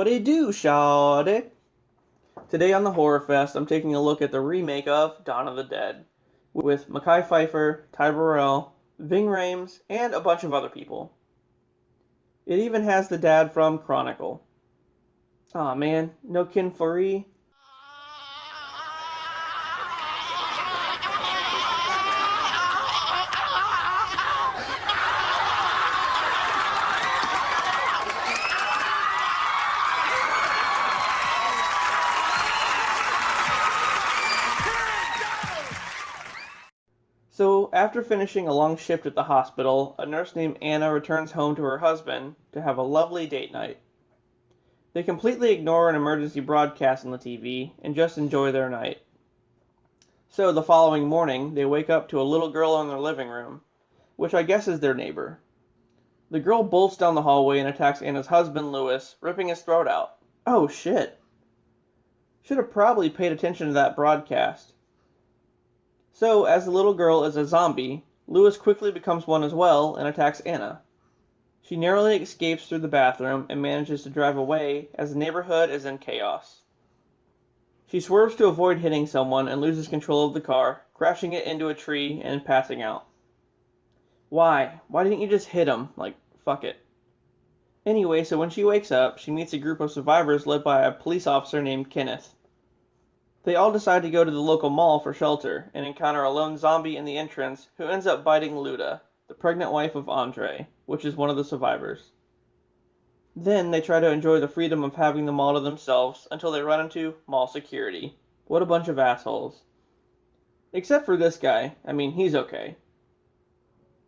Howdy do, shawty. Today on the Horror Fest, I'm taking a look at the remake of Dawn of the Dead, with Mekhi Phifer, Ty Burrell, Ving Rhames, and a bunch of other people. It even has the dad from Chronicle. Aw man, no Ken Foree? So, after finishing a long shift at the hospital, a nurse named Anna returns home to her husband to have a lovely date night. They completely ignore an emergency broadcast on the TV and just enjoy their night. So, the following morning, they wake up to a little girl in their living room, which I guess is their neighbor. The girl bolts down the hallway and attacks Anna's husband, Lewis, ripping his throat out. Oh shit. Should have probably paid attention to that broadcast. So, as the little girl is a zombie, Lewis quickly becomes one as well and attacks Anna. She narrowly escapes through the bathroom and manages to drive away as the neighborhood is in chaos. She swerves to avoid hitting someone and loses control of the car, crashing it into a tree and passing out. Why? Why didn't you just hit him? Like, fuck it. Anyway, so when she wakes up, she meets a group of survivors led by a police officer named Kenneth. They all decide to go to the local mall for shelter and encounter a lone zombie in the entrance who ends up biting Luda, the pregnant wife of Andre, which is one of the survivors. Then they try to enjoy the freedom of having the mall to themselves until they run into mall security. What a bunch of assholes. Except for this guy. I mean, he's okay.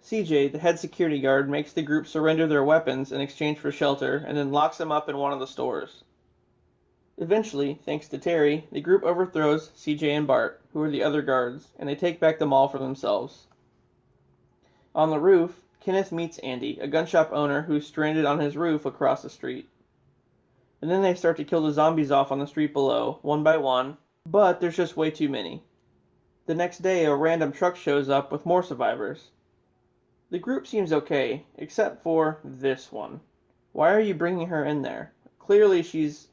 CJ, the head security guard, makes the group surrender their weapons in exchange for shelter and then locks them up in one of the stores. Eventually, thanks to Terry, the group overthrows CJ and Bart, who are the other guards, and they take back the mall for themselves. On the roof, Kenneth meets Andy, a gun shop owner who's stranded on his roof across the street. And then they start to kill the zombies off on the street below, one by one, but there's just way too many. The next day, a random truck shows up with more survivors. The group seems okay, except for this one. Why are you bringing her in there? Clearly she's,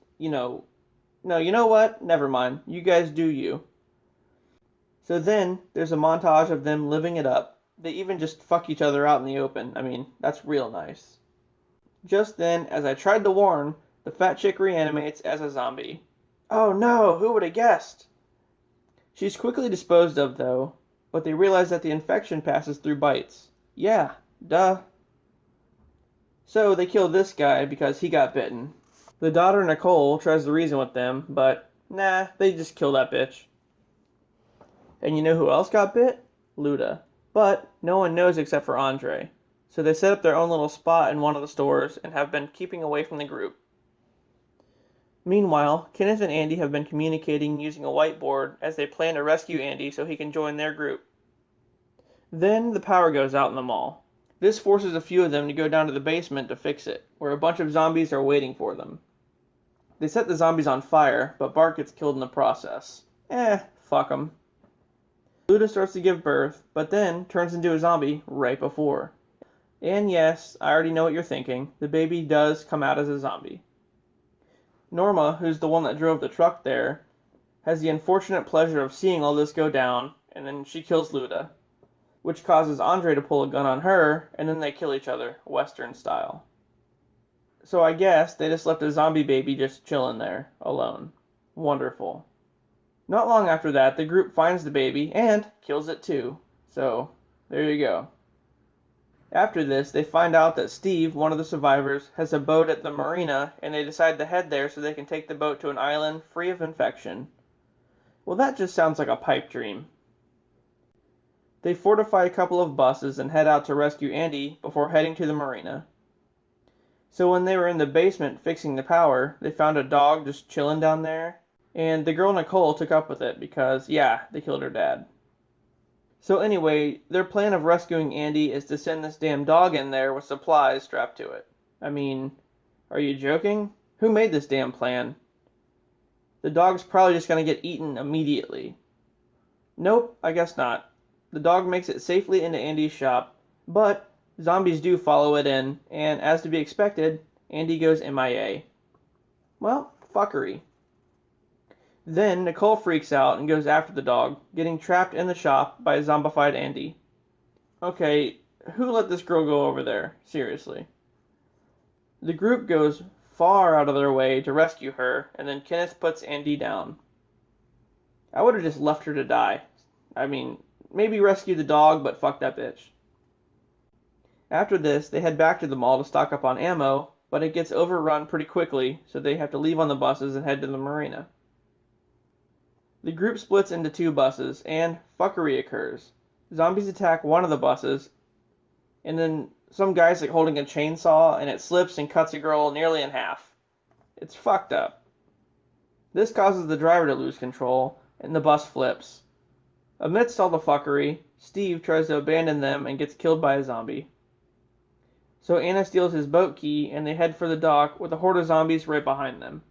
No, you know what? Never mind. You guys do you. So then, there's a montage of them living it up. They even just fuck each other out in the open. I mean, that's real nice. Just then, as I tried to warn, the fat chick reanimates as a zombie. Oh no, who would have guessed? She's quickly disposed of, though, but they realize that the infection passes through bites. Yeah, duh. So they kill this guy because he got bitten. The daughter, Nicole, tries to reason with them, but nah, they just kill that bitch. And you know who else got bit? Luda. But no one knows except for Andre. So they set up their own little spot in one of the stores and have been keeping away from the group. Meanwhile, Kenneth and Andy have been communicating using a whiteboard as they plan to rescue Andy so he can join their group. Then the power goes out in the mall. This forces a few of them to go down to the basement to fix it, where a bunch of zombies are waiting for them. They set the zombies on fire, but Bart gets killed in the process. Fuck 'em. Luda starts to give birth, but then turns into a zombie right before. And yes, I already know what you're thinking. The baby does come out as a zombie. Norma, who's the one that drove the truck there, has the unfortunate pleasure of seeing all this go down, and then she kills Luda, which causes Andre to pull a gun on her, and then they kill each other, Western style. So I guess they just left a zombie baby just chilling there, alone. Wonderful. Not long after that, the group finds the baby, and kills it too. So, there you go. After this, they find out that Steve, one of the survivors, has a boat at the marina, and they decide to head there so they can take the boat to an island free of infection. Well, that just sounds like a pipe dream. They fortify a couple of buses and head out to rescue Andy before heading to the marina. So when they were in the basement fixing the power, they found a dog just chilling down there, and the girl Nicole took up with it because, yeah, they killed her dad. So anyway, their plan of rescuing Andy is to send this damn dog in there with supplies strapped to it. I mean, are you joking? Who made this damn plan? The dog's probably just gonna get eaten immediately. Nope, I guess not. The dog makes it safely into Andy's shop, but zombies do follow it in, and as to be expected, Andy goes MIA. Well, fuckery. Then Nicole freaks out and goes after the dog, getting trapped in the shop by a zombified Andy. Okay, who let this girl go over there? Seriously. The group goes far out of their way to rescue her, and then Kenneth puts Andy down. I would have just left her to die. I mean, maybe rescue the dog, but fuck that bitch. After this, they head back to the mall to stock up on ammo, but it gets overrun pretty quickly, so they have to leave on the buses and head to the marina. The group splits into two buses, and fuckery occurs. Zombies attack one of the buses, and then some guy's like holding a chainsaw, and it slips and cuts a girl nearly in half. It's fucked up. This causes the driver to lose control, and the bus flips. Amidst all the fuckery, Steve tries to abandon them and gets killed by a zombie. So Anna steals his boat key, and they head for the dock with a horde of zombies right behind them.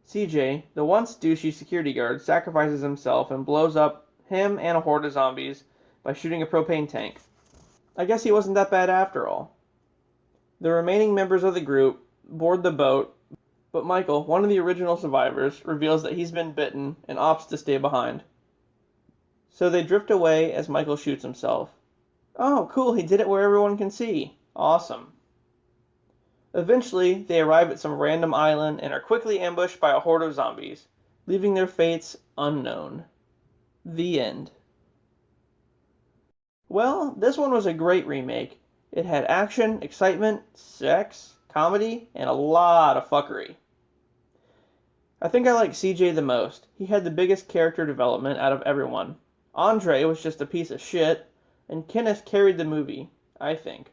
CJ, the once douchey security guard, sacrifices himself and blows up him and a horde of zombies by shooting a propane tank. I guess he wasn't that bad after all. The remaining members of the group board the boat, but Michael, one of the original survivors, reveals that he's been bitten and opts to stay behind. So they drift away as Michael shoots himself. Oh, cool, he did it where everyone can see. Awesome. Eventually, they arrive at some random island and are quickly ambushed by a horde of zombies, leaving their fates unknown. The end. Well, this one was a great remake. It had action, excitement, sex, comedy, and a lot of fuckery. I think I like CJ the most. He had the biggest character development out of everyone. Andre was just a piece of shit, and Kenneth carried the movie, I think.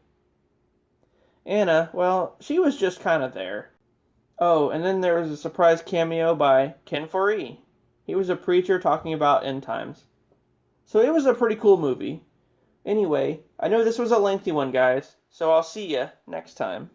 Anna, well, she was just kind of there. Oh, and then there was a surprise cameo by Ken. He was a preacher talking about end times. So it was a pretty cool movie. Anyway, I know this was a lengthy one, guys, so I'll see ya next time.